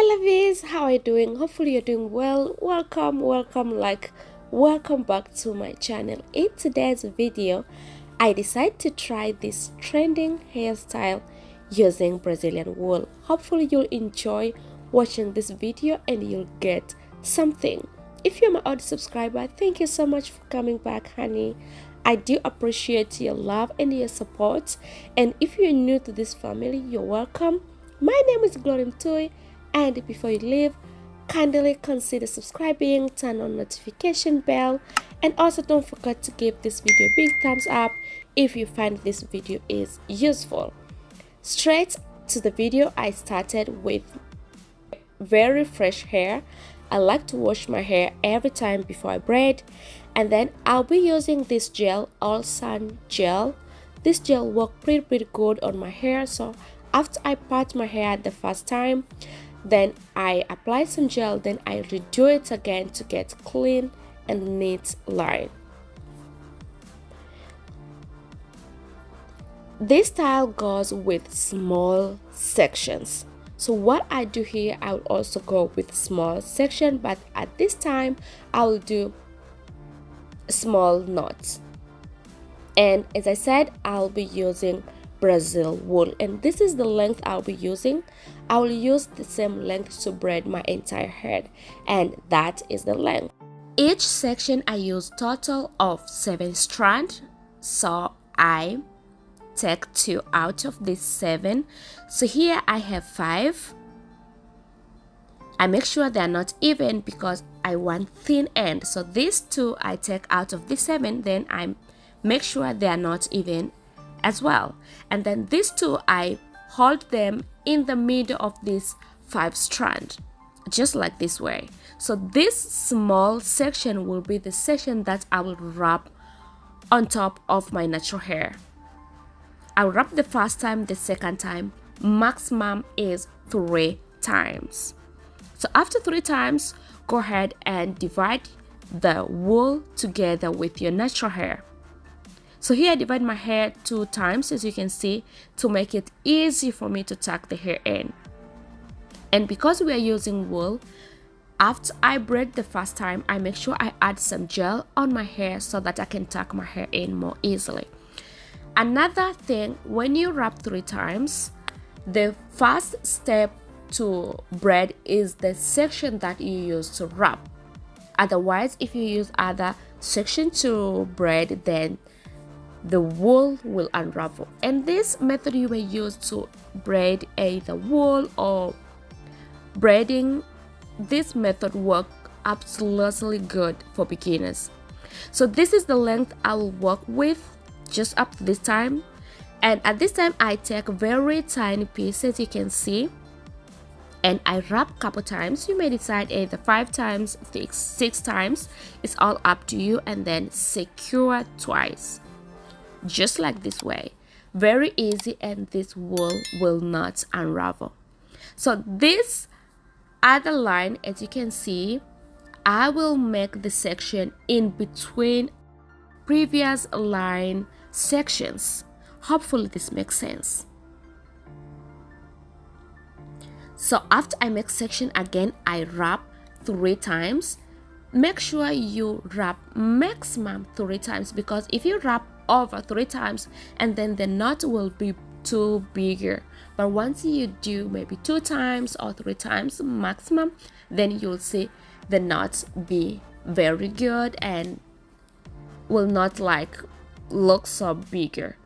Hello Viz, how are you doing? Hopefully you're doing well. Welcome back to my channel. In today's video, I decided to try this trending hairstyle using Brazilian wool. Hopefully you'll enjoy watching this video and you'll get something. If you're my old subscriber, thank you so much for coming back, honey. I do appreciate your love and your support. And if you're new to this family, you're welcome. My name is Glory Toy. And before you leave, kindly consider subscribing, turn on notification bell, and also don't forget to give this video a big thumbs up if you find this video is useful. Straight to the video, I started with very fresh hair. I like to wash my hair every time before I braid, and then I'll be using this gel, All Sun gel. This gel worked pretty good on my hair, so after I part my hair the first time, then I apply some gel, then I redo it again to get clean and neat line. This style goes with small sections. So what I do here, I will also go with small section, but at this time I will do small knots. And as I said, I'll be using Brazil wool, and this is the length I'll be using. I will use the same length to braid my entire head, and that is the length. Each section I use total of 7 strands, so I take 2 out of these 7. So here I have 5. I make sure they are not even because I want thin end, so these 2 I take out of the 7, then I make sure they are not even as well, and then these 2 I hold them in the middle of this 5 strand, just like this way. So this small section will be the section that I will wrap on top of my natural hair. I'll wrap the first time, the second time, maximum is 3 times. So after 3 times, go ahead and divide the wool together with your natural hair. So here I divide my hair 2 times, as you can see, to make it easy for me to tuck the hair in. And because we are using wool, after I braid the first time, I make sure I add some gel on my hair so that I can tuck my hair in more easily. Another thing, when you wrap 3 times, the first step to braid is the section that you use to wrap. Otherwise, if you use other section to braid, then the wool will unravel. And this method you may use to braid either wool or braiding, this method works absolutely good for beginners. So this is the length I will work with just up to this time, and at this time I take very tiny pieces, you can see, and I wrap couple times. You may decide either 5 times, 6 times, it's all up to you, and then secure twice, just like this way. Very easy, and this wool will not unravel. So this other line, as you can see, I will make the section in between previous line sections. Hopefully this makes sense. So after I make section again, I wrap 3 times. Make sure you wrap maximum 3 times, because if you wrap over 3 times and then the knot will be too bigger. But once you do maybe 2 times or 3 times maximum, then you'll see the knots be very good and will not like look so bigger.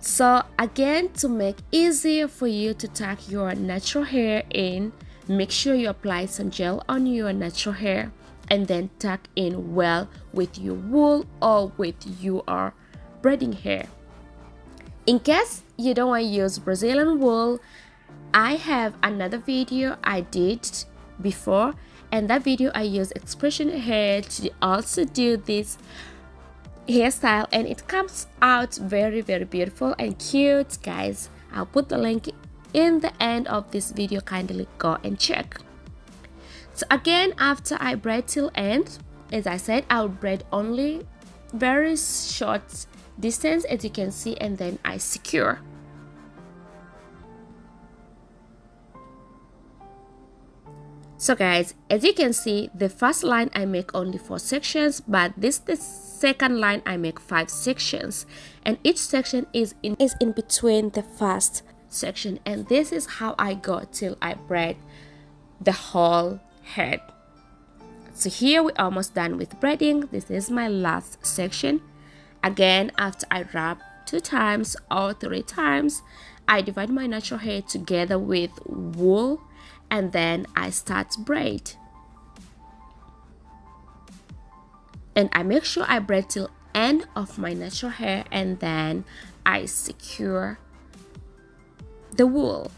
So again, to make easier for you to tuck your natural hair in, make sure you apply some gel on your natural hair and then tuck in well with your wool or with your braiding hair. In case you don't want to use Brazilian wool, I have another video I did before, and that video I use expression hair to also do this hairstyle, and it comes out very beautiful and cute, guys. I'll put the link in the end of this video, kindly go and check. So again, after I braid till end, as I said, I'll braid only very short distance, as you can see, and then I secure. So guys, as you can see, the first line I make only 4 sections, but the second line I make 5 sections, and each section is in between the first section, and this is how I go till I braid the whole head. So here we're almost done with braiding. This is my last section. Again, after I wrap 2 times or 3 times, I divide my natural hair together with wool, and then I start braid. And I make sure I braid till end of my natural hair, and then I secure the wool.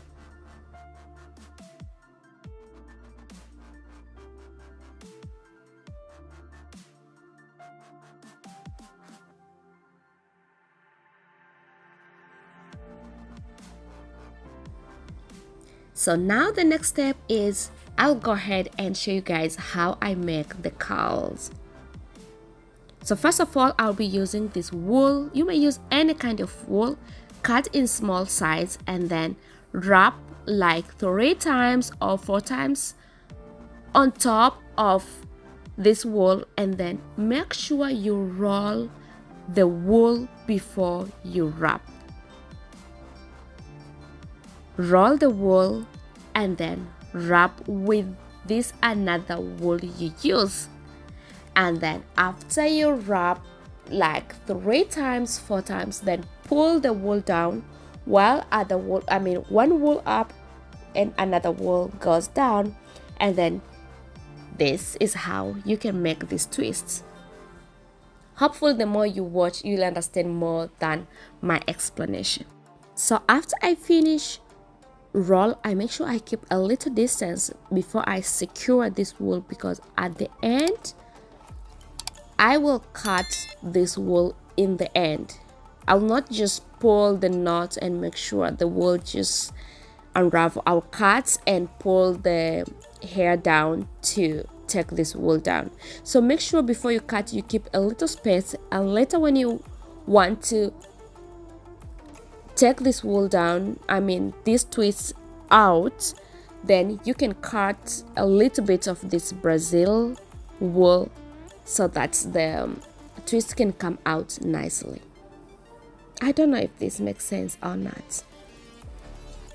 So now the next step is I'll go ahead and show you guys how I make the curls. So first of all, I'll be using this wool. You may use any kind of wool, cut in small size, and then wrap like 3 times or 4 times on top of this wool, and then make sure you roll the wool before you wrap. Roll the wool and then wrap with this another wool you use, and then after you wrap like 3 times 4 times, then pull the wool down while one wool up and another wool goes down, and then this is how you can make these twists. Hopefully the more you watch, you'll understand more than my explanation. So after I finish roll, I make sure I keep a little distance before I secure this wool, because at the end I will cut this wool in the end. I'll not just pull the knot and make sure the wool just unravel. I'll cut and pull the hair down to take this wool down. So make sure before you cut you keep a little space, and later when you want to take this wool down, these twists out, then you can cut a little bit of this Brazil wool so that the twist can come out nicely. I don't know if this makes sense or not.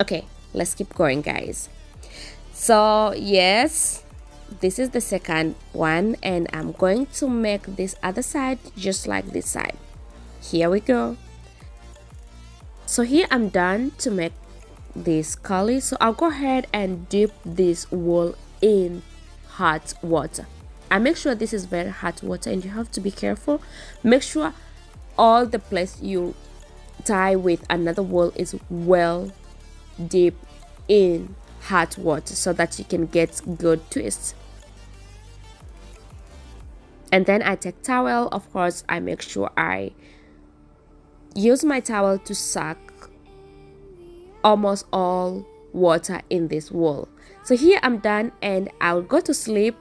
Okay, let's keep going, guys. So yes, this is the second one, and I'm going to make this other side just like this side. Here we go. So here I'm done to make this curly, so I'll go ahead and dip this wool in hot water. I make sure this is very hot water, and you have to be careful. Make sure all the place you tie with another wool is well dipped in hot water so that you can get good twists. And then I take towel. Of course, I make sure I use my towel to suck almost all water in this wool. So here I'm done, and I'll go to sleep,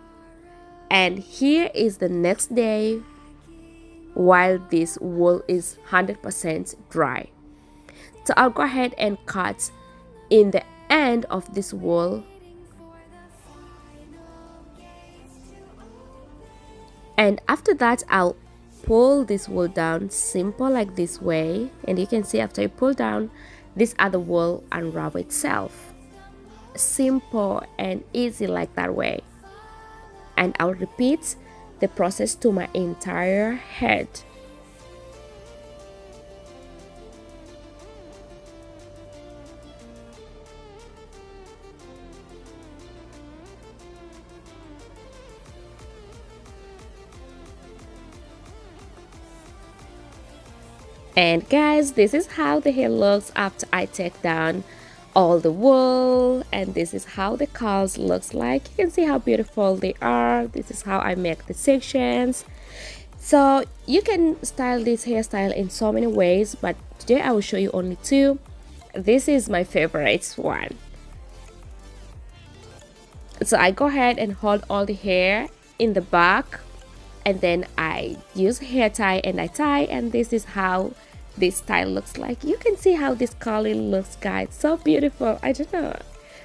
and here is the next day while this wool is 100% dry. So I'll go ahead and cut in the end of this wool, and after that I'll pull this wool down simple like this way, and you can see after you pull down, this other wool unravel itself. Simple and easy like that way. And I'll repeat the process to my entire head. And guys, this is how the hair looks after I take down all the wool, and this is how the curls looks like. You can see how beautiful they are. This is how I make the sections. So you can style this hairstyle in so many ways, but today I will show you only 2. This is my favorite one. So I go ahead and hold all the hair in the back, and then I use hair tie and I tie, and this is how this style looks like. You can see how this curly looks, guys. So beautiful. I don't know,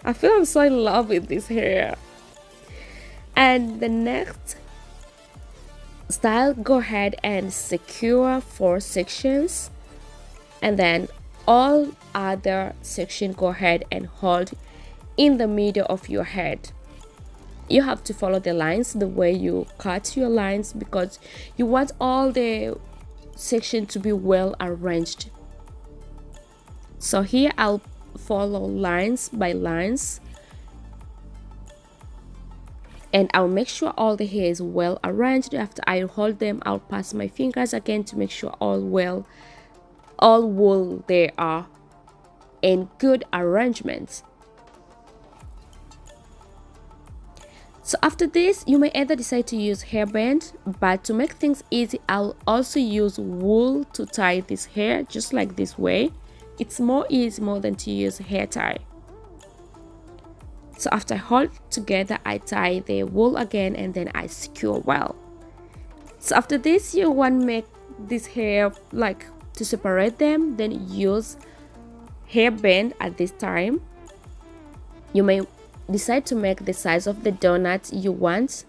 I feel I'm so in love with this hair. And the next style, go ahead and secure 4 sections, and then all other section go ahead and hold in the middle of your head. You have to follow the lines the way you cut your lines, because you want all the section to be well arranged. So here I'll follow lines by lines, and I'll make sure all the hair is well arranged. After I hold them, I'll pass my fingers again to make sure all wool they are in good arrangement. So after this, you may either decide to use hairband, but to make things easy, I'll also use wool to tie this hair just like this way. It's more easy more than to use hair tie. So after I hold together, I tie the wool again, and then I secure well. So after this, you want to make this hair like to separate them, then use hairband at this time. You may decide to make the size of the donut you want.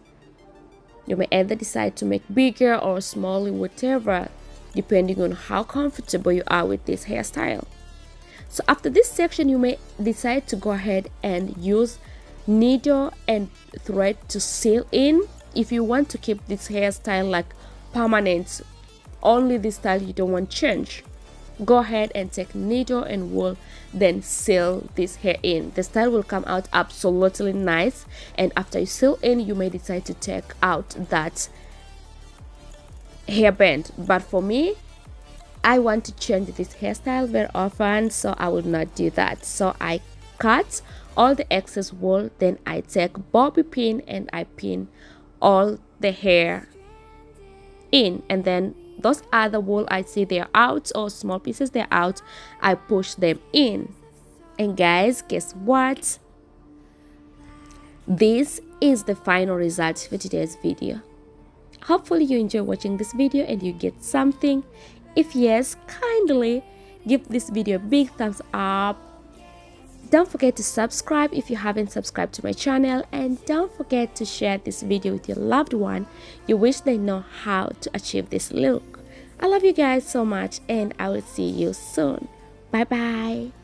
You may either decide to make bigger or smaller, whatever, depending on how comfortable you are with this hairstyle. So after this section, you may decide to go ahead and use needle and thread to seal in. If you want to keep this hairstyle like permanent, only this style you don't want change, go ahead and take needle and wool, then seal this hair in. The style will come out absolutely nice, and after you seal in, you may decide to take out that hairband. But for me, I want to change this hairstyle very often, so I will not do that. So I cut all the excess wool, then I take bobby pin and I pin all the hair in, and then those other wool I see they're out, or small pieces they're out, I push them in. And guys, guess what? This is the final result for today's video. Hopefully you enjoy watching this video and you get something. If yes, kindly give this video a big thumbs up. Don't forget to subscribe if you haven't subscribed to my channel, and don't forget to share this video with your loved one you wish they know how to achieve this look. I love you guys so much, and I will see you soon. Bye bye.